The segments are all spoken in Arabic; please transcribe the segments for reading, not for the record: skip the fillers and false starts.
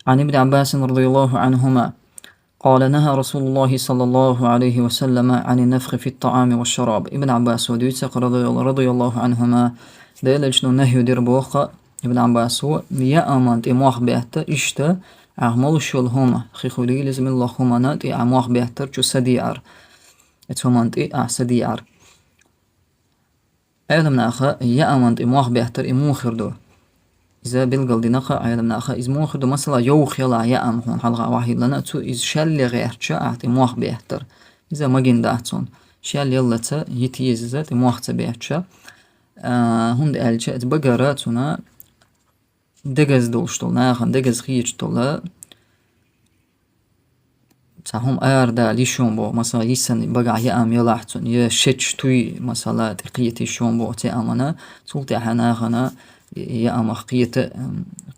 عن ابن عباس رضي الله عنهما قال نهى رسول الله صلى الله عليه وسلم عن النفخ في الطعام والشراب. ابن عباس وديتسق رضي الله عنهما ديل اجنو نهي دير بوخ ابن عباس هو يا امانت اموخ بيهت اشتا اعمل شول هما خيخولي لازم الله هما نات اموخ بيهتر جو سديعر اتهمانت سديعر ايضا من اخا يا امانت اموخ بيهتر اموخر دو إذا بلغل ديناخا عيالم ناخا إز موخ دو مثلا يوخ يلا يا أم هون حلقة واحد لنا تو إز شل غير شا أعطي موخ بيهتر إذا ما جين داعتون شل يلا تا يتيز ذات موخ تبيهتشا هند ألشا بقراتنا دقز دوشتول ناخن دقز خيجتول تهم دا ليشون بو مثلا يسن بقع يا أم يلاحتون يا شتش توي مثلا تقيتي شون بو تي أمنا تولتي حناخنا يا أمخ قيت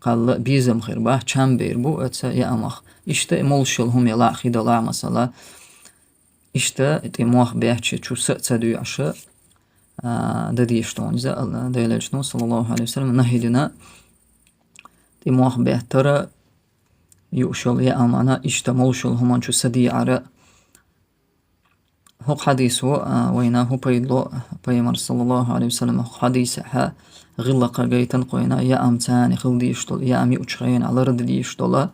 قال بيزم خير باه چم بير بو اتسا يا أمخ إشتا مولشل هم يلا خيدا لا مثلا إشتا تموخ بيحشي چو سأتسدو يعشا دديشتون إذا ديلجنو صلى الله عليه وسلم نهيدنا تموخ بيحتر يوشل يا أمانا إشتا مولشل همان چو سدي عرا هو حديثه ويناه بيدلو بيمر صلى الله عليه وسلم حديث غلق جيتن قوينا يا أم تاني خل ديشتول يا أمي أشخين على رد ديشتولا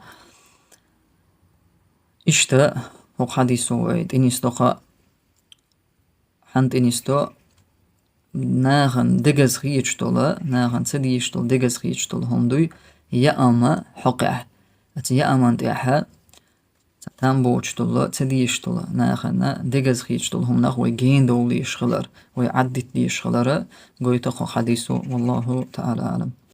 إشتا هو حديثه ويد إنيستوخا حنت إنيستو ناغن دقز خيجتولا ناغن سديشتول دقز خيجتول هندوي يا أما حقع يا أما انتيحا تام بوچتولا تديشتولا ناخنا دقز خيجتول هم ناخوي جين دولي يشخلر ويعدت دي يشخلر قويتخو حديثه والله تعالى أعلم.